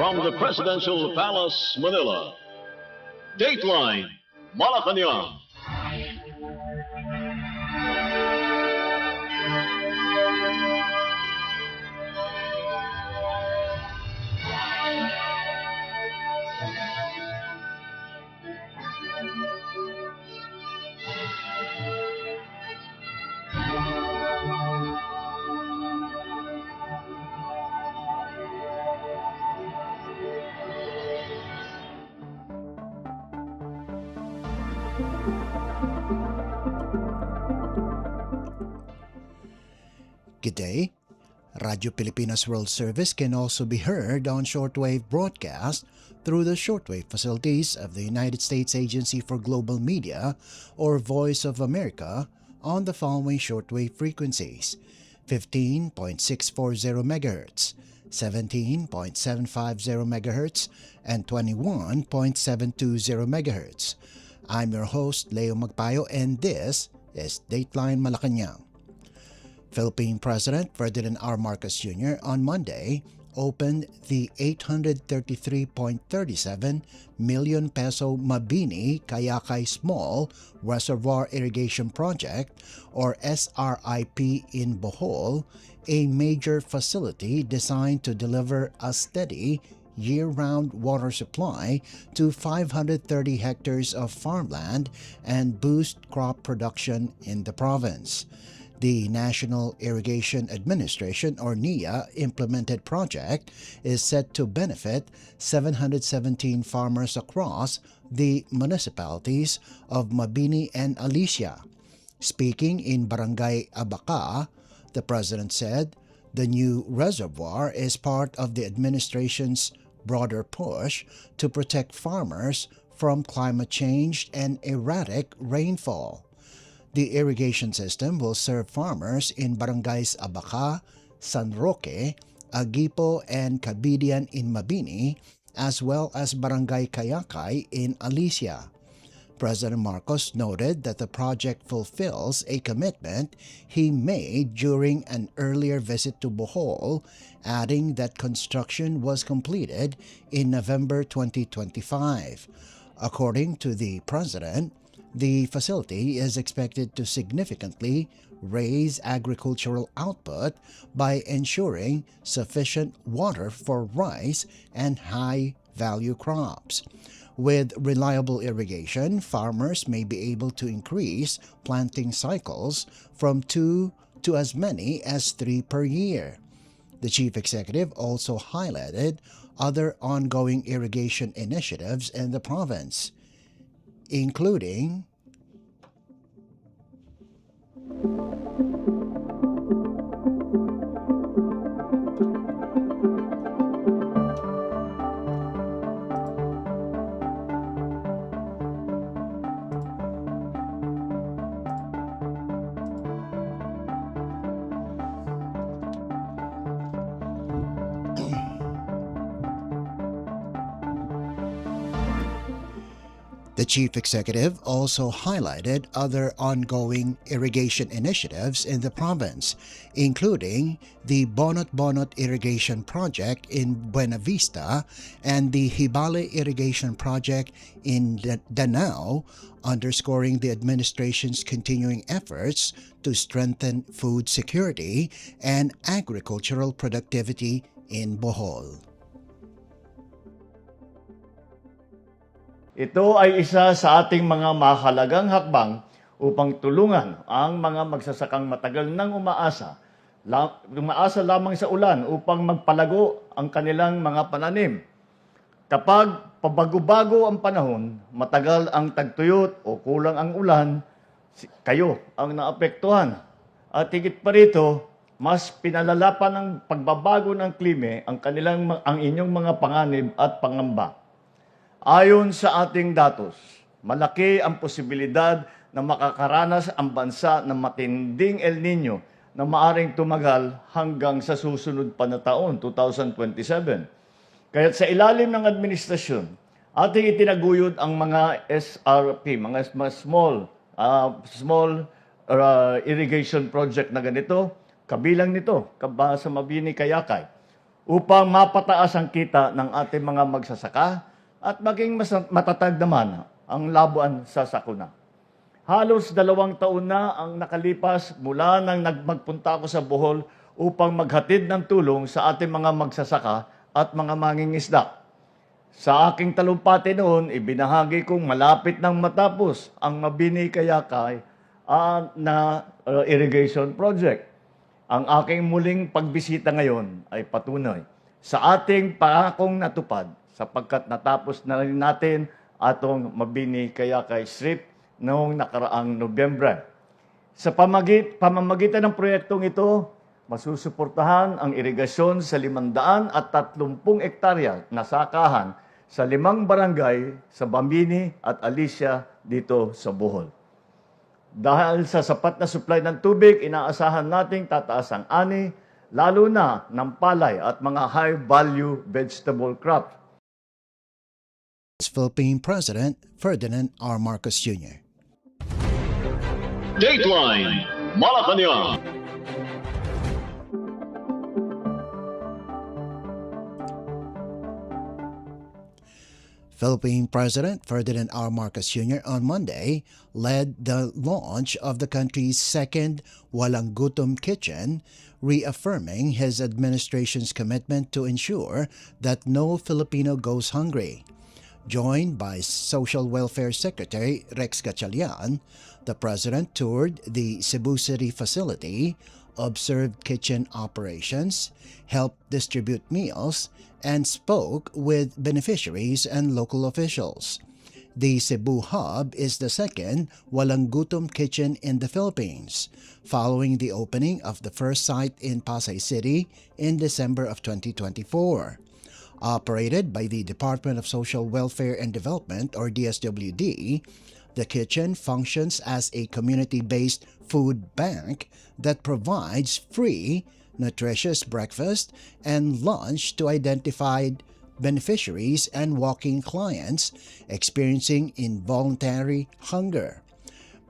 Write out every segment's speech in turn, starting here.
From the Presidential Palace, Manila, Dateline Malacañang. Good day. Radio Pilipinas World Service can also be heard on shortwave broadcast through the shortwave facilities of the United States Agency for Global Media or Voice of America on the following shortwave frequencies: 15.640 MHz, 17.750 MHz, and 21.720 MHz. I'm your host, Leo Magpayo, and this is Dateline Malacañang. Philippine President Ferdinand R. Marcos Jr. on Monday opened the 833.37 million peso Mabini Kayakay Small Reservoir Irrigation Project or SRIP in Bohol, a major facility designed to deliver a steady year-round water supply to 530 hectares of farmland and boost crop production in the province. The National Irrigation Administration or NIA implemented project is set to benefit 717 farmers across the municipalities of Mabini and Alicia. Speaking in Barangay Abaca, the president said the new reservoir is part of the administration's broader push to protect farmers from climate change and erratic rainfall. The irrigation system will serve farmers in barangays Abaca, San Roque, Agipo, and Cabidian in Mabini, as well as Barangay Kayakay in Alicia. President Marcos noted that the project fulfills a commitment he made during an earlier visit to Bohol, adding that construction was completed in November 2025. According to the president, the facility is expected to significantly raise agricultural output by ensuring sufficient water for rice and high-value crops. With reliable irrigation, farmers may be able to increase planting cycles from 2 to as many as 3 per year. The chief executive also highlighted other ongoing irrigation initiatives in the province, including The chief executive also highlighted other ongoing irrigation initiatives in the province, including the Bonot Bonot Irrigation Project in Buena Vista and the Hibale Irrigation Project in Danao, underscoring the administration's continuing efforts to strengthen food security and agricultural productivity in Bohol. Ito ay isa sa ating mga mahalagang hakbang upang tulungan ang mga magsasakang matagal nang umaasa lamang sa ulan upang magpalago ang kanilang mga pananim. Kapag pabago-bago ang panahon, matagal ang tagtuyot o kulang ang ulan, kayo ang naapektuhan. At higit pa rito, mas pinalala pa ng pagbabago ng klima ang inyong mga panganib at pangamba. Ayon sa ating datos, malaki ang posibilidad na makakaranas ang bansa ng matinding El Nino na maaring tumagal hanggang sa susunod pa na taon, 2027. Kaya't sa ilalim ng administrasyon, ating itinaguyod ang mga SRP, mga small irrigation project na ganito, kabilang nito, sa Mabini Kayakay, upang mapataas ang kita ng ating mga magsasaka at maging mas matatag naman ang labuan sa sakuna. Halos 2 taon na ang nakalipas mula nang magpunta ako sa Bohol upang maghatid ng tulong sa ating mga magsasaka at mga mangingisda. Sa aking talumpati noon, ibinahagi kong malapit nang matapos ang Mabini Kayakay irrigation project. Ang aking muling pagbisita ngayon ay patunay sa ating pangakong natupad sapagkat natapos na rin natin atong Mabini Kayakay Strip noong nakaraang Nobyembre. Sa pamamagitan ng proyektong ito, masusuportahan ang irigasyon sa 530 hektarya na sakahan sa 5 barangay sa Bambini at Alicia dito sa Bohol. Dahil sa sapat na supply ng tubig, inaasahan nating tataas ang ani, lalo na ng palay at mga high-value vegetable crops. Philippine President Ferdinand R. Marcos Jr. Dateline Malacañang. Philippine President Ferdinand R. Marcos Jr. on Monday led the launch of the country's second Walang Gutom Kitchen, reaffirming his administration's commitment to ensure that no Filipino goes hungry. Joined by Social Welfare Secretary Rex Gatchalian, the President toured the Cebu City facility, observed kitchen operations, helped distribute meals, and spoke with beneficiaries and local officials. The Cebu Hub is the second Walang Gutom kitchen in the Philippines, following the opening of the first site in Pasay City in December of 2024. Operated by the Department of Social Welfare and Development, or DSWD, the kitchen functions as a community-based food bank that provides free, nutritious breakfast and lunch to identified beneficiaries and walk-in clients experiencing involuntary hunger.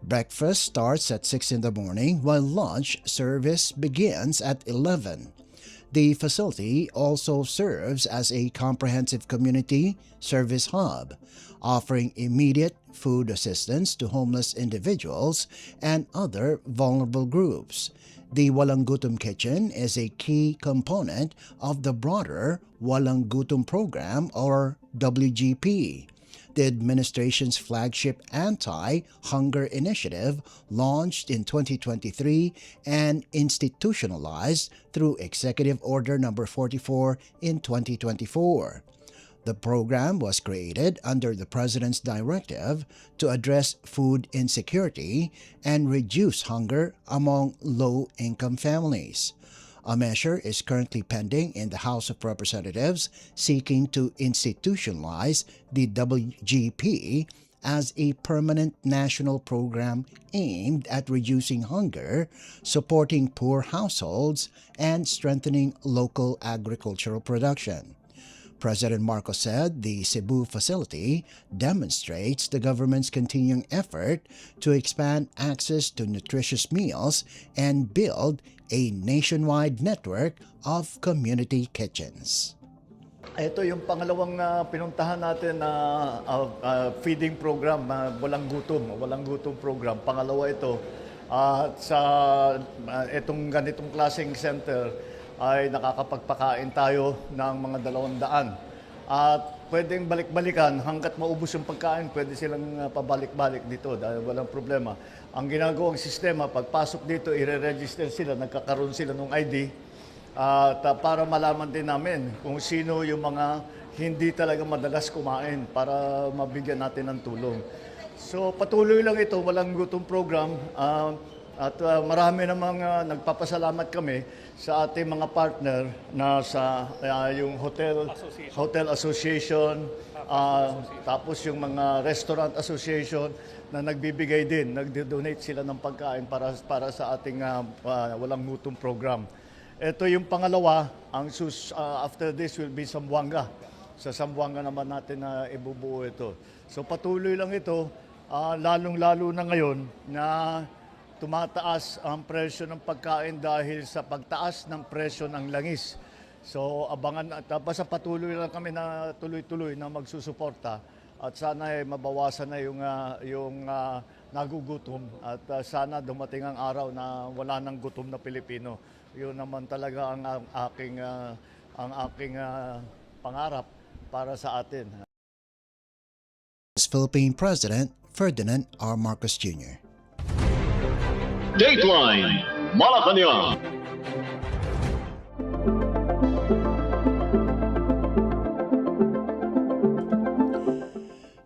Breakfast starts at 6 in the morning while lunch service begins at 11. The facility also serves as a comprehensive community service hub, offering immediate food assistance to homeless individuals and other vulnerable groups. The Walang Gutom Kitchen is a key component of the broader Walang Gutom program, or WGP, the administration's flagship anti-hunger initiative launched in 2023 and institutionalized through Executive Order No. 44 in 2024. The program was created under the President's directive to address food insecurity and reduce hunger among low-income families. A measure is currently pending in the House of Representatives seeking to institutionalize the WGP as a permanent national program aimed at reducing hunger, supporting poor households, and strengthening local agricultural production. President Marcos said the Cebu facility demonstrates the government's continuing effort to expand access to nutritious meals and build a nationwide network of community kitchens. Ito yung pangalawang pinuntahan natin na feeding program, walang gutom program. Pangalawa ito. Sa itong ganitong klaseng center ay nakakapagpakain tayo ng mga 200. At pwedeng balik-balikan hanggat maubos yung pagkain, pwede silang pabalik-balik dito dahil walang problema. Ang ginagawang sistema, pagpasok dito, i-register sila, nagkakaroon sila ng ID para malaman din namin kung sino yung mga hindi talaga madalas kumain para mabigyan natin ng tulong. So patuloy lang ito, walang gutom program. At marami namang nagpapasalamat kami sa ating mga partner na sa yung Hotel Association, tapos yung mga Restaurant Association na nagbibigay din, nagdo-donate sila ng pagkain para sa ating walang gutom program. Ito yung pangalawa, after this will be Zamboanga. Sa Zamboanga naman natin na ibubuo ito. So patuloy lang ito, lalong-lalo na ngayon na tumataas ang presyo ng pagkain dahil sa pagtaas ng presyo ng langis. So abangan at basta patuloy lang kami na tuloy-tuloy na magsusuporta at sana ay mabawasan na yung nagugutom at sana dumating ang araw na wala nang gutom na Pilipino. Yun naman talaga ang aking pangarap para sa atin. Philippine President Ferdinand R. Marcos Jr. Dateline Malacañang.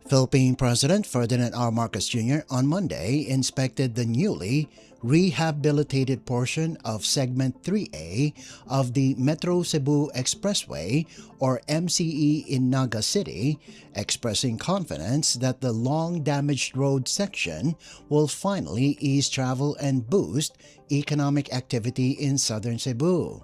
Philippine President Ferdinand R. Marcos Jr. on Monday inspected the newly rehabilitated portion of Segment 3A of the Metro Cebu Expressway or MCE in Naga City, expressing confidence that the long-damaged road section will finally ease travel and boost economic activity in southern Cebu.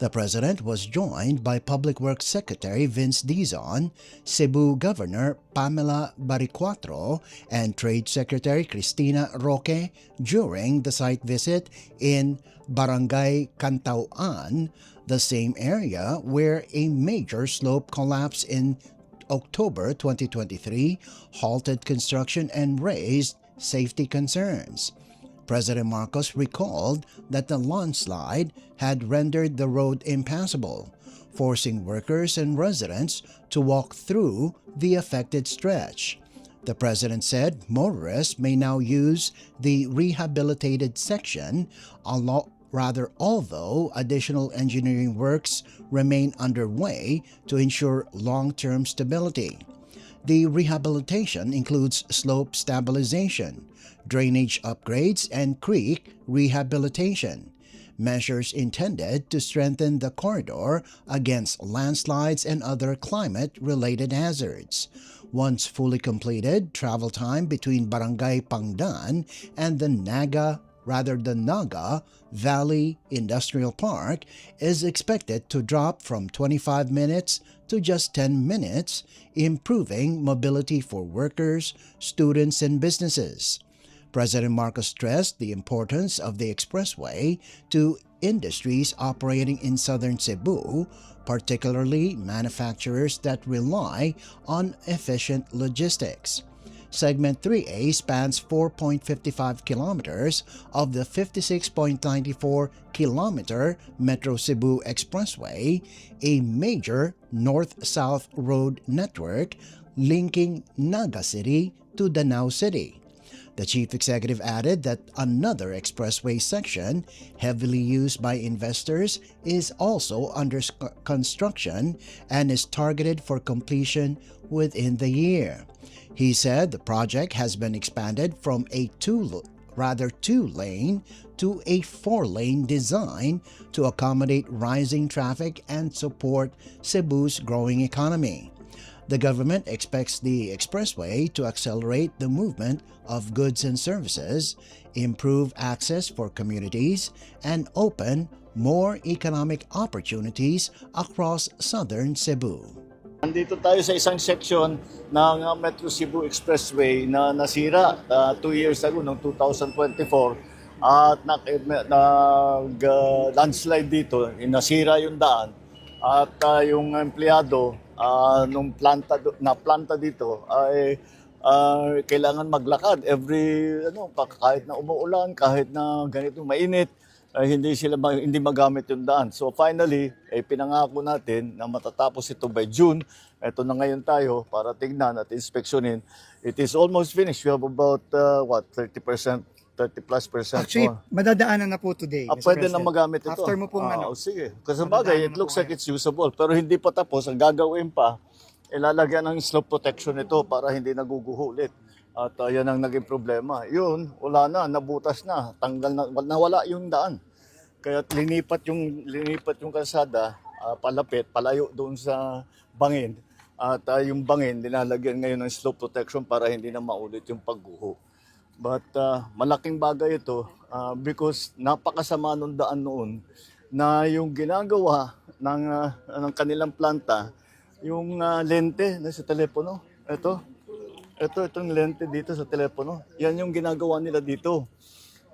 The President was joined by Public Works Secretary Vince Dizon, Cebu Governor Pamela Baricuatro, and Trade Secretary Cristina Roque during the site visit in Barangay Cantauan, the same area where a major slope collapse in October 2023 halted construction and raised safety concerns. President Marcos recalled that the landslide had rendered the road impassable, forcing workers and residents to walk through the affected stretch. The President said motorists may now use the rehabilitated section, although additional engineering works remain underway to ensure long-term stability. The rehabilitation includes slope stabilization, drainage upgrades, and creek rehabilitation, measures intended to strengthen the corridor against landslides and other climate-related hazards. Once fully completed, travel time between Barangay Pangdan and the Naga Valley Industrial Park is expected to drop from 25 minutes to just 10 minutes, improving mobility for workers, students, and businesses. President Marcos stressed the importance of the expressway to industries operating in southern Cebu, particularly manufacturers that rely on efficient logistics. Segment 3A spans 4.55 kilometers of the 56.94-kilometer Metro Cebu Expressway, a major north-south road network linking Naga City to Danao City. The chief executive added that another expressway section, heavily used by investors, is also under construction and is targeted for completion within the year. He said the project has been expanded from a two-lane to a four-lane design to accommodate rising traffic and support Cebu's growing economy. The government expects the expressway to accelerate the movement of goods and services, improve access for communities, and open more economic opportunities across southern Cebu. Nandito tayo sa isang section ng Metro Cebu Expressway na nasira 2 years ago, noong 2024. At landslide dito, nasira yung daan. At yung empleyado nung planta dito ay kailangan maglakad kahit na umuulan, kahit na ganito mainit, hindi magamit yung daan. So finally, pinangako natin na matatapos ito by June. Ito na ngayon tayo para tignan at inspeksyonin. It is almost finished. We have about 30%, 30+%. Actually, madadaanan na po today. Pwede na magamit ito. After mo pong sige. Kasi bagay, it looks like it's usable. Pero hindi pa tapos. Ang gagawin pa, ilalagyan ng slope protection ito para hindi naguguhulit. At yan ang naging problema. Yun, wala na, nabutas na, nawala yung daan. Kaya linipat yung kalsada, palayo doon sa bangin. At yung bangin, nilalagyan ngayon ng slope protection para hindi na maulit yung pagguho. But malaking bagay ito because napakasama nung daan noon na yung ginagawa ng kanilang planta, yung lente na sa telepono, itong lente dito sa telepono, yan yung ginagawa nila dito.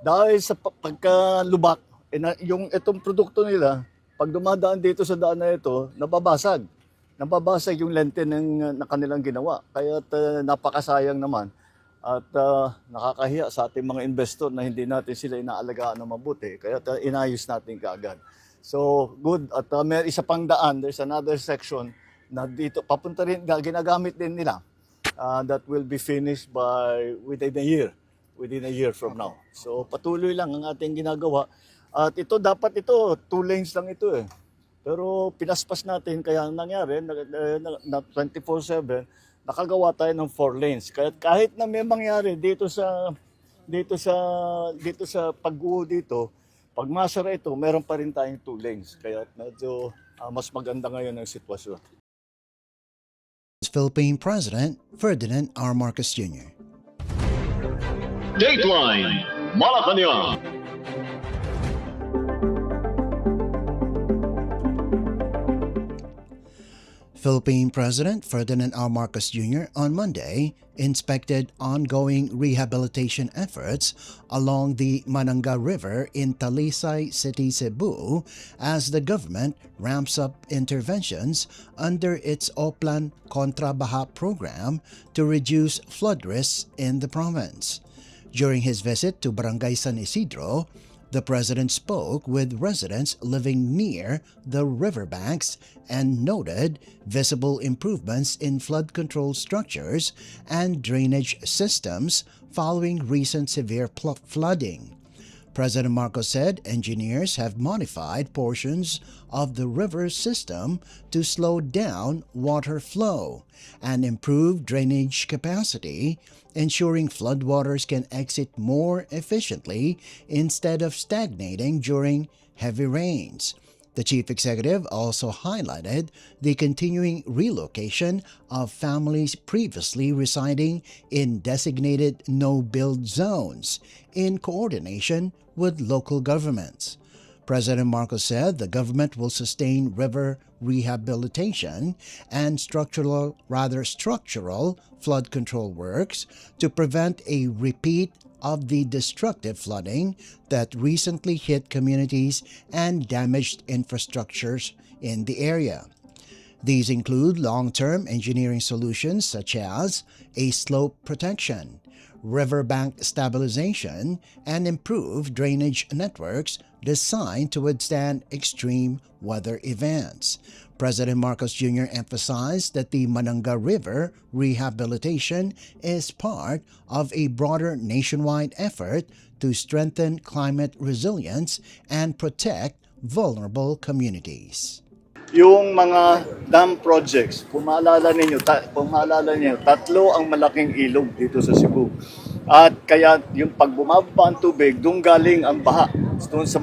Dahil sa pagkalubak, itong produkto nila, pag dumadaan dito sa daan na ito, nababasag. Nababasag yung lente na kanilang ginawa. Kaya napakasayang naman at nakakahiya sa ating mga investor na hindi natin sila inaalagaan ng mabuti. Kaya inayos natin kaagad. So good. At may isa pang daan, there's another section na dito, papunta rin, ginagamit din nila. That will be finished within a year from now. So patuloy lang ang ating ginagawa. At ito, dapat ito, 2 lanes lang ito eh. Pero pinaspas natin, kaya nangyari, na 24/7, nakagawa tayo ng 4 lanes. Kaya kahit na may mangyari dito sa pag-uho dito, pag masara ito, meron pa rin tayong 2 lanes. Kaya medyo mas maganda ngayon ang sitwasyon. Philippine President Ferdinand R. Marcos Jr. Dateline Malacañang. Philippine President Ferdinand R. Marcos Jr. on Monday inspected ongoing rehabilitation efforts along the Mananga River in Talisay City, Cebu, as the government ramps up interventions under its Oplan Kontra Baha program to reduce flood risks in the province. During his visit to Barangay San Isidro, the president spoke with residents living near the riverbanks and noted visible improvements in flood control structures and drainage systems following recent severe flooding. President Marcos said engineers have modified portions of the river system to slow down water flow and improve drainage capacity, ensuring floodwaters can exit more efficiently instead of stagnating during heavy rains. The chief executive also highlighted the continuing relocation of families previously residing in designated no-build zones in coordination with local governments. President Marcos said the government will sustain river rehabilitation and structural flood control works to prevent a repeat of the destructive flooding that recently hit communities and damaged infrastructures in the area. These include long-term engineering solutions such as a slope protection, riverbank stabilization, and improved drainage networks designed to withstand extreme weather events. President Marcos Jr. emphasized that the Mananga River rehabilitation is part of a broader nationwide effort to strengthen climate resilience and protect vulnerable communities. Yung mga dam projects, kung maalala ninyo, tatlo ang malaking ilog dito sa Cebu. At kaya yung pag bumaba ang tubig, doon galing ang baha, doon sa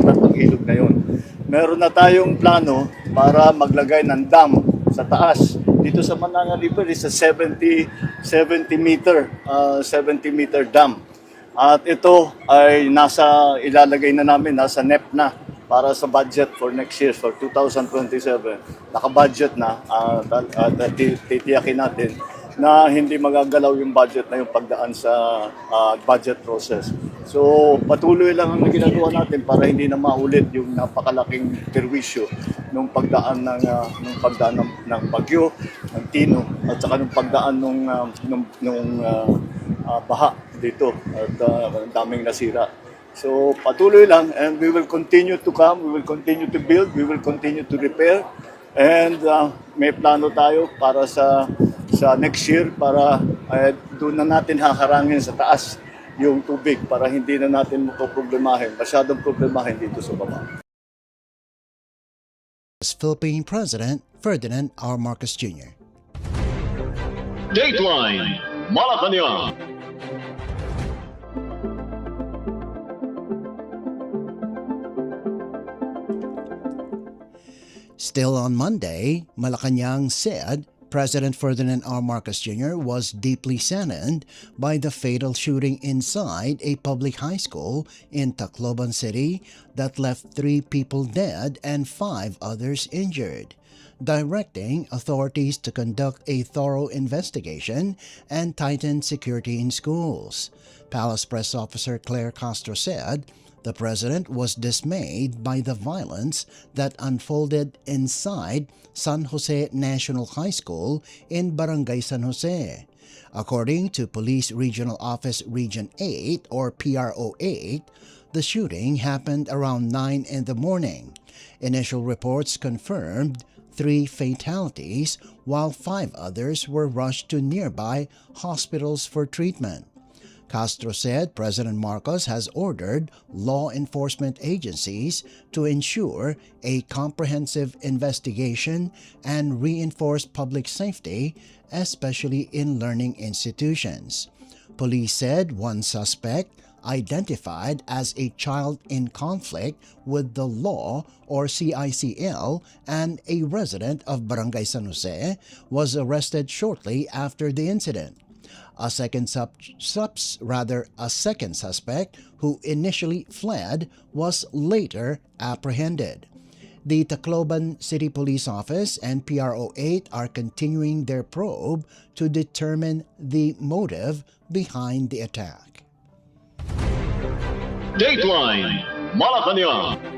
tatlong ilog na yun. Meron na tayong plano para maglagay ng dam sa taas. Dito sa Mananga River is a 70 meter dam. At ito ay ilalagay na namin, nasa NEP na para sa budget for next year, for 2027. Naka-budget na, titiyakin natin na hindi magagalaw yung budget na yung pagdaan sa budget process. So patuloy lang ang ginagawa natin para hindi na maulit yung napakalaking perwisyo nung pagdaan ng bagyo, ng Tino, at saka nung pagdaan nung baha dito at ang daming nasira. So patuloy lang, and we will continue to come, we will continue to build, we will continue to repair, and may plano tayo para sa next year para doon na natin haharangin sa taas yung tubig para hindi na natin masyadong problemahin dito sa baba. Philippine President Ferdinand R. Marcos Jr. Dateline Malacañang. Still on Monday, Malacañang said President Ferdinand R. Marcos Jr. was deeply saddened by the fatal shooting inside a public high school in Tacloban City that left 3 people dead and 5 others injured, directing authorities to conduct a thorough investigation and tighten security in schools. Palace Press Officer Claire Castro said The president was dismayed by the violence that unfolded inside San Jose National High School in Barangay San Jose. According to Police Regional Office Region 8 or PRO 8, the shooting happened around 9 in the morning. Initial reports confirmed 3 fatalities while 5 others were rushed to nearby hospitals for treatment. Castro said President Marcos has ordered law enforcement agencies to ensure a comprehensive investigation and reinforce public safety, especially in learning institutions. Police said one suspect, identified as a child in conflict with the law or CICL and a resident of Barangay San Jose, was arrested shortly after the incident. A second suspect who initially fled was later apprehended. The Tacloban City Police Office and PRO 8 are continuing their probe to determine the motive behind the attack. Dateline Malacañang.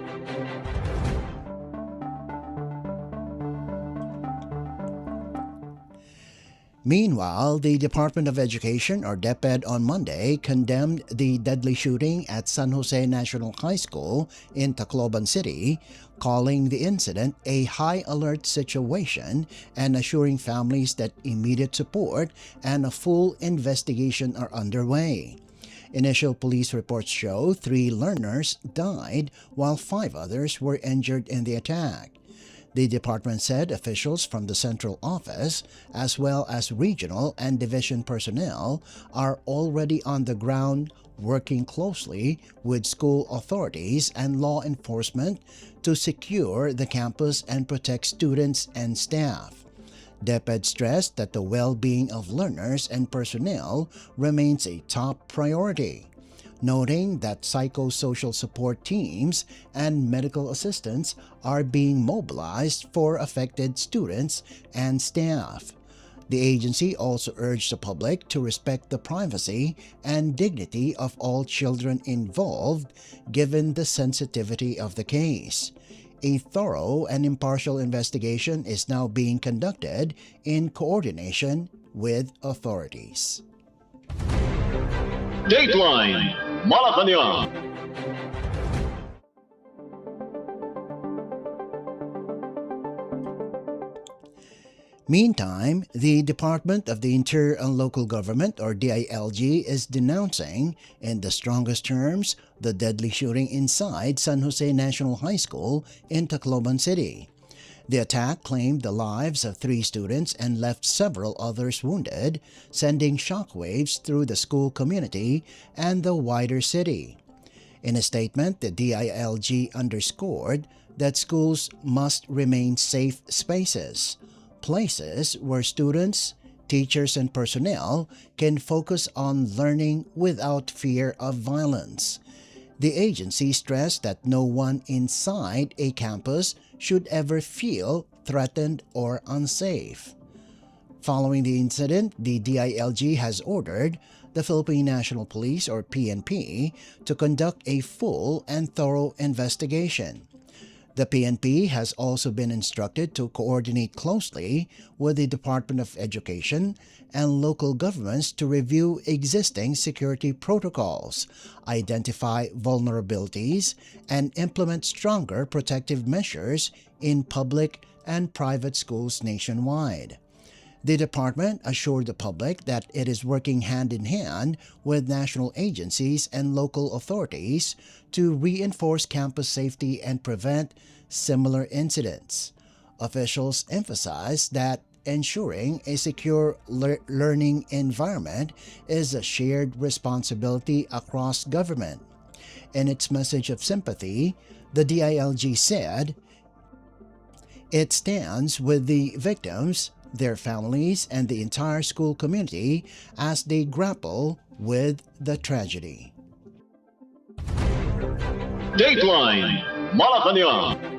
Meanwhile, the Department of Education or DepEd on Monday condemned the deadly shooting at San Jose National High School in Tacloban City, calling the incident a high-alert situation and assuring families that immediate support and a full investigation are underway. Initial police reports show 3 learners died while 5 others were injured in the attack. The department said officials from the central office, as well as regional and division personnel, are already on the ground working closely with school authorities and law enforcement to secure the campus and protect students and staff. DepEd stressed that the well-being of learners and personnel remains a top priority, noting that psychosocial support teams and medical assistants are being mobilized for affected students and staff. The agency also urged the public to respect the privacy and dignity of all children involved, given the sensitivity of the case. A thorough and impartial investigation is now being conducted in coordination with authorities. Dateline Malacañang. Meantime, the Department of the Interior and Local Government or DILG is denouncing in the strongest terms the deadly shooting inside San Jose National High School in Tacloban City. The attack claimed the lives of 3 students and left several others wounded, sending shockwaves through the school community and the wider city. In a statement, the DILG underscored that schools must remain safe spaces, places where students, teachers, and personnel can focus on learning without fear of violence. The agency stressed that no one inside a campus should ever feel threatened or unsafe. Following the incident, the DILG has ordered the Philippine National Police or PNP to conduct a full and thorough investigation. The PNP has also been instructed to coordinate closely with the Department of Education and local governments to review existing security protocols, identify vulnerabilities, and implement stronger protective measures in public and private schools nationwide. The department assured the public that it is working hand in hand with national agencies and local authorities to reinforce campus safety and prevent similar incidents. Officials emphasized that ensuring a secure learning environment is a shared responsibility across government. In its message of sympathy, the DILG said it stands with the victims, their families, and the entire school community as they grapple with the tragedy. Dateline Malacañang.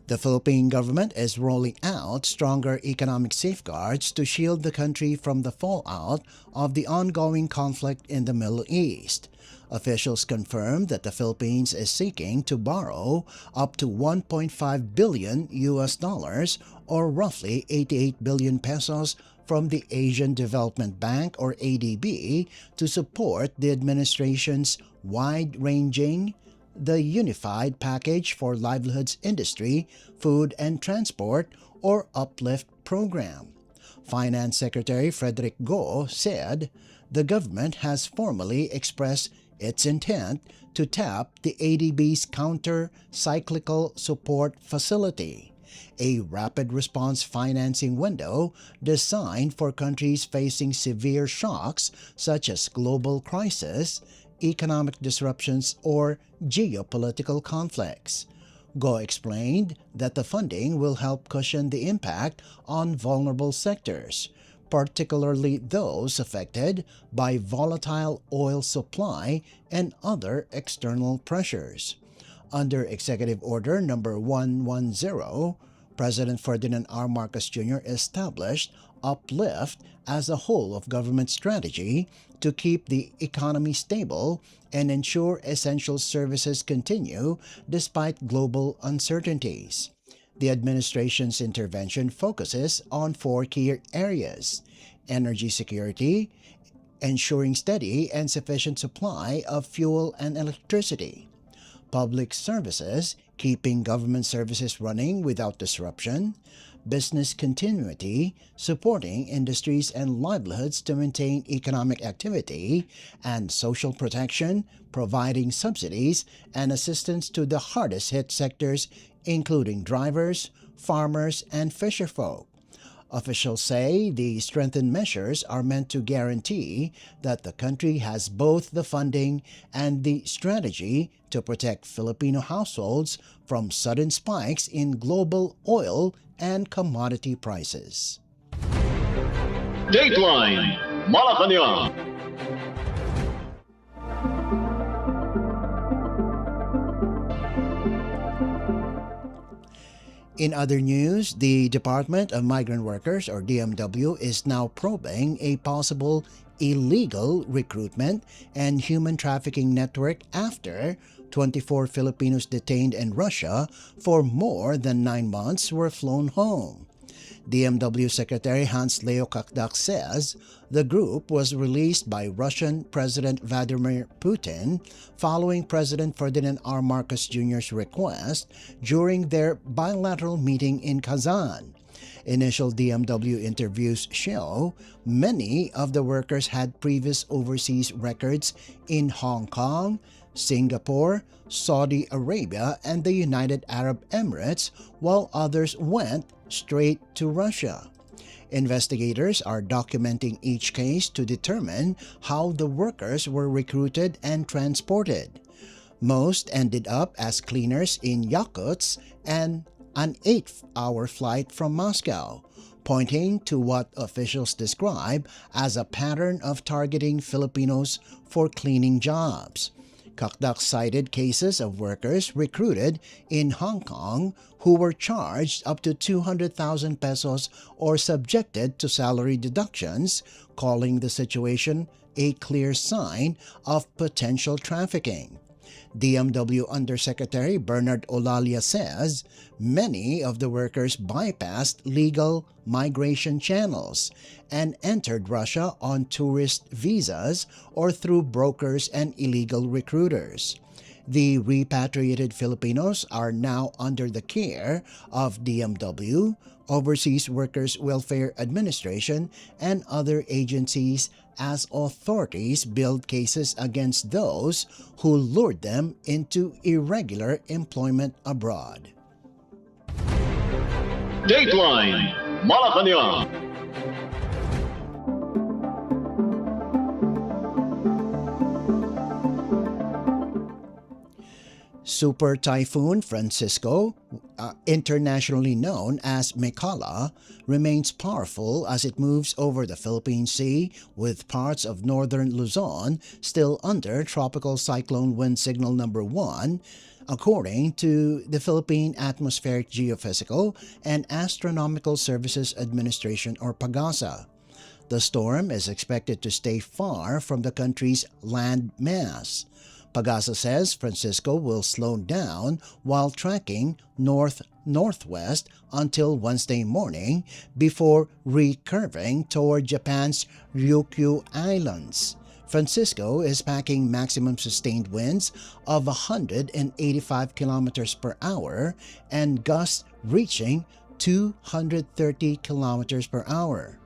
The Philippine government is rolling out stronger economic safeguards to shield the country from the fallout of the ongoing conflict in the Middle East. Officials confirmed that the Philippines is seeking to borrow up to 1.5 billion US dollars or roughly 88 billion pesos from the Asian Development Bank or ADB to support the administration's wide-ranging the Unified Package for Livelihoods Industry, Food and Transport or UPLIFT program. Finance Secretary Frederick Go said the government has formally expressed its intent to tap the ADB's counter-cyclical support facility, a rapid response financing window designed for countries facing severe shocks such as global crisis, economic disruptions, or geopolitical conflicts. Go explained that the funding will help cushion the impact on vulnerable sectors, particularly those affected by volatile oil supply and other external pressures. Under Executive Order No. 110, President Ferdinand R. Marcos Jr. established UPLIFT as a whole-of-government strategy to keep the economy stable and ensure essential services continue despite global uncertainties. The administration's intervention focuses on 4 key areas: energy security, ensuring steady and sufficient supply of fuel and electricity; public services, keeping government services running without disruption; business continuity, supporting industries and livelihoods to maintain economic activity; and social protection, providing subsidies and assistance to the hardest-hit sectors, including drivers, farmers, and fisherfolk. Officials say the strengthened measures are meant to guarantee that the country has both the funding and the strategy to protect Filipino households from sudden spikes in global oil and commodity prices. Dateline Malacañang. In other news, the Department of Migrant Workers or DMW is now probing a possible illegal recruitment and human trafficking network after 24 Filipinos detained in Russia for more than 9 months were flown home. DMW Secretary Leo Magpayo says the group was released by Russian President Vladimir Putin following President Ferdinand R. Marcos Jr.'s request during their bilateral meeting in Kazan. Initial DMW interviews show many of the workers had previous overseas records in Hong Kong, Singapore, Saudi Arabia, and the United Arab Emirates, while others went straight to Russia. Investigators are documenting each case to determine how the workers were recruited and transported. Most ended up as cleaners in Yakutsk and an 8-hour flight from Moscow, pointing to what officials describe as a pattern of targeting Filipinos for cleaning jobs. Kakdak cited cases of workers recruited in Hong Kong who were charged up to 200,000 pesos or subjected to salary deductions, calling the situation a clear sign of potential trafficking. DMW Undersecretary Bernard Olalia says many of the workers bypassed legal migration channels and entered Russia on tourist visas or through brokers and illegal recruiters. The repatriated Filipinos are now under the care of DMW, Overseas Workers Welfare Administration, and other agencies as authorities build cases against those who lured them into irregular employment abroad. Dateline Malacañang. Super Typhoon Francisco internationally known as Mekala, remains powerful as it moves over the Philippine Sea, with parts of northern Luzon still under tropical cyclone wind signal number 1, according to the Philippine Atmospheric Geophysical and Astronomical Services Administration, or PAGASA. The storm is expected to stay far from the country's land mass. PAGASA says Francisco will slow down while tracking north-northwest until Wednesday morning before recurving toward Japan's Ryukyu Islands. Francisco is packing maximum sustained winds of 185 kilometers per hour and gusts reaching 230 kilometers per hour.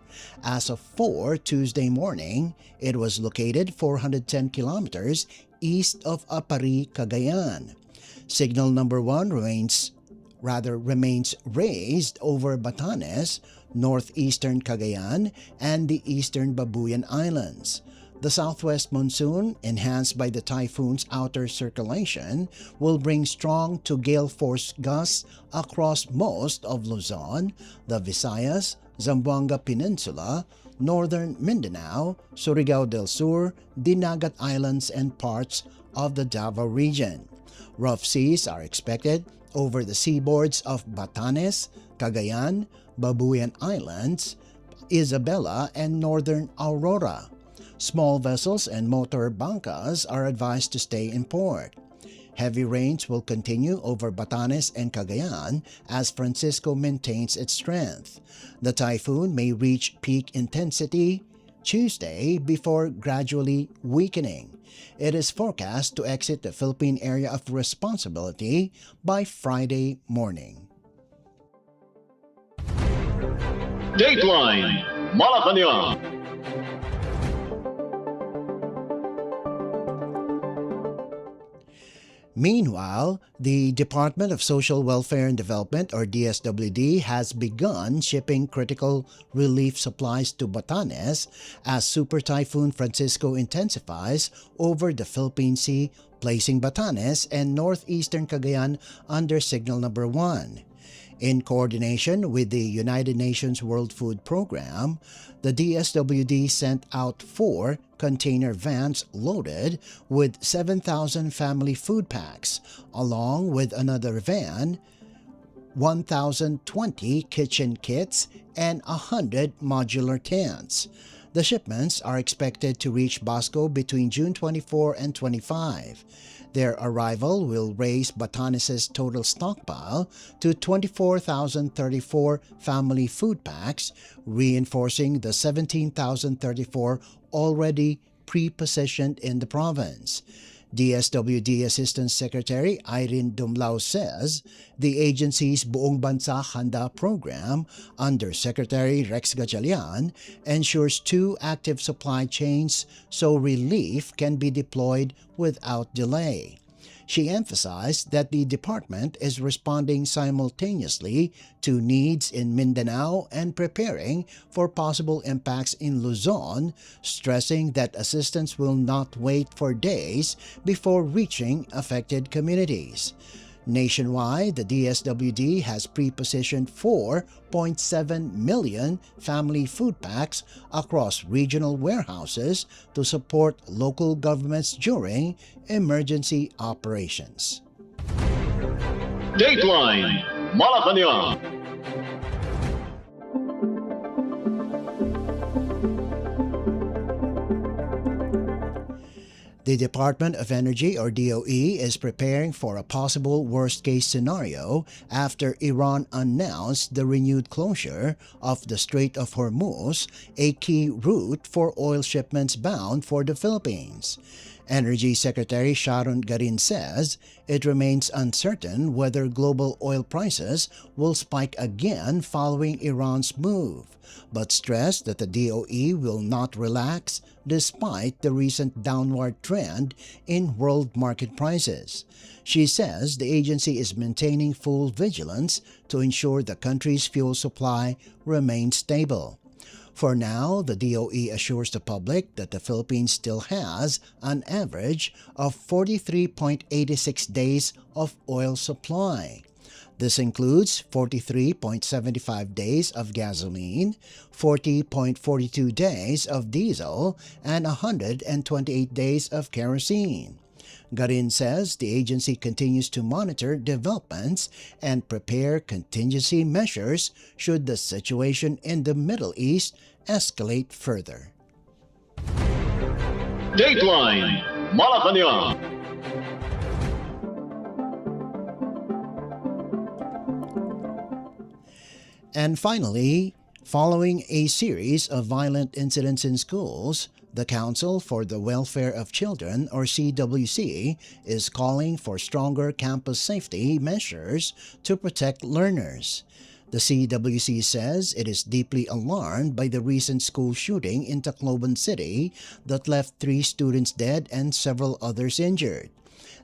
As of 4 Tuesday morning, it was located 410 kilometers east of Apari, Cagayan. Signal number 1 remains raised over Batanes, northeastern Cagayan, and the eastern Babuyan Islands. The southwest monsoon, enhanced by the typhoon's outer circulation, will bring strong to gale-force gusts across most of Luzon, the Visayas, Zamboanga Peninsula, northern Mindanao, Surigao del Sur, Dinagat Islands, and parts of the Davao region. Rough seas are expected over the seaboards of Batanes, Cagayan, Babuyan Islands, Isabela, and northern Aurora. Small vessels and motor bangkas are advised to stay in port. Heavy rains will continue over Batanes and Cagayan as Francisco maintains its strength. The typhoon may reach peak intensity Tuesday before gradually weakening. It is forecast to exit the Philippine area of responsibility by Friday morning. Dateline Malacañang. Meanwhile, the Department of Social Welfare and Development, or DSWD, has begun shipping critical relief supplies to Batanes as Super Typhoon Francisco intensifies over the Philippine Sea, placing Batanes and northeastern Cagayan under signal number 1. In coordination with the United Nations World Food Program, the DSWD sent out 4 container vans loaded with 7,000 family food packs, along with another van, 1,020 kitchen kits, and 100 modular tents. The shipments are expected to reach Basco between June 24 and 25. Their arrival will raise Batanes' total stockpile to 24,034 family food packs, reinforcing the 17,034 already pre-positioned in the province. DSWD Assistant Secretary Irene Dumlao says the agency's Buong Bansa Handa program under Secretary Rex Gatchalian ensures 2 active supply chains so relief can be deployed without delay. She emphasized that the department is responding simultaneously to needs in Mindanao and preparing for possible impacts in Luzon, stressing that assistance will not wait for days before reaching affected communities. Nationwide, the DSWD has pre-positioned 4.7 million family food packs across regional warehouses to support local governments during emergency operations. Dateline Malacañang. The Department of Energy, or DOE, is preparing for a possible worst-case scenario after Iran announced the renewed closure of the Strait of Hormuz, a key route for oil shipments bound for the Philippines. Energy Secretary Sharon Garin says it remains uncertain whether global oil prices will spike again following Iran's move, but stressed that the DOE will not relax despite the recent downward trend in world market prices. She says the agency is maintaining full vigilance to ensure the country's fuel supply remains stable. For now, the DOE assures the public that the Philippines still has an average of 43.86 days of oil supply. This includes 43.75 days of gasoline, 40.42 days of diesel, and 128 days of kerosene. Garin says the agency continues to monitor developments and prepare contingency measures should the situation in the Middle East escalate further. Dateline Malacañang. And finally, following a series of violent incidents in schools, the Council for the Welfare of Children, or CWC, is calling for stronger campus safety measures to protect learners. The CWC says it is deeply alarmed by the recent school shooting in Tacloban City that left 3 students dead and several others injured.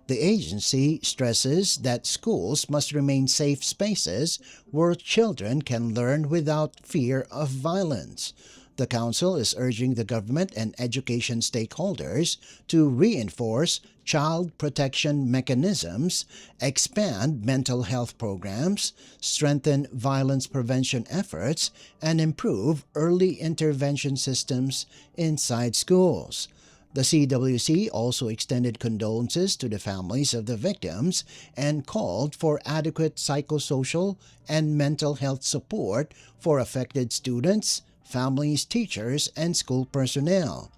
The agency stresses that schools must remain safe spaces where children can learn without fear of violence. The Council is urging the government and education stakeholders to reinforce child protection mechanisms, expand mental health programs, strengthen violence prevention efforts, and improve early intervention systems inside schools. The CWC also extended condolences to the families of the victims and called for adequate psychosocial and mental health support for affected students, families, teachers, and school personnel.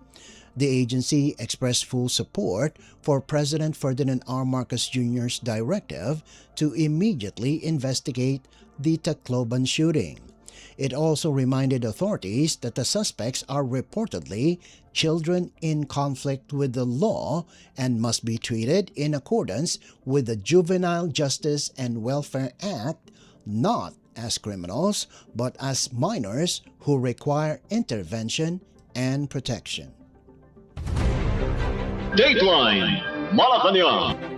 The agency expressed full support for President Ferdinand R. Marcos Jr.'s directive to immediately investigate the Tacloban shooting. It also reminded authorities that the suspects are reportedly children in conflict with the law and must be treated in accordance with the Juvenile Justice and Welfare Act, not as criminals, but as minors who require intervention and protection. Dateline Malacañang.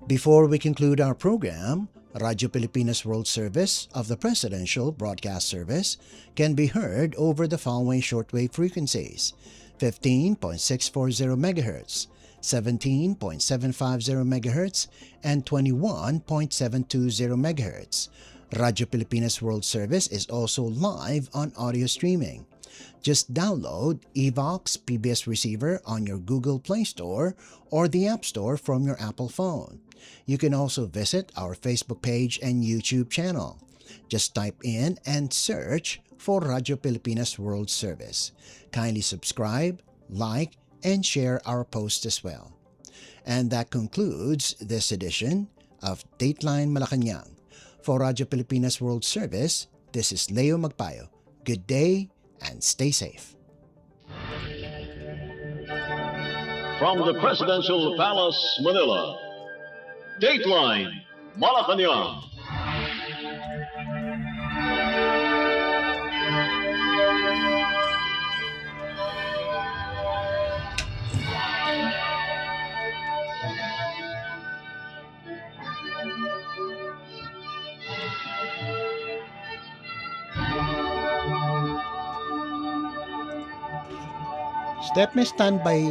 Before we conclude our program, Radyo Pilipinas World Service of the Presidential Broadcast Service can be heard over the following shortwave frequencies: 15.640 MHz, 17.750 MHz, and 21.720 MHz. Radyo Pilipinas World Service is also live on audio streaming. Just download Evox PBS Receiver on your Google Play Store or the App Store from your Apple phone. You can also visit our Facebook page and YouTube channel. Just type in and search for Radyo Pilipinas World Service. Kindly subscribe, like, and share our posts as well. And that concludes this edition of Dateline Malacañang. For Radyo Pilipinas World Service, this is Leo Magpayo. Good day and stay safe. From the Presidential Palace, Manila, Dateline Malacañang. Step में standby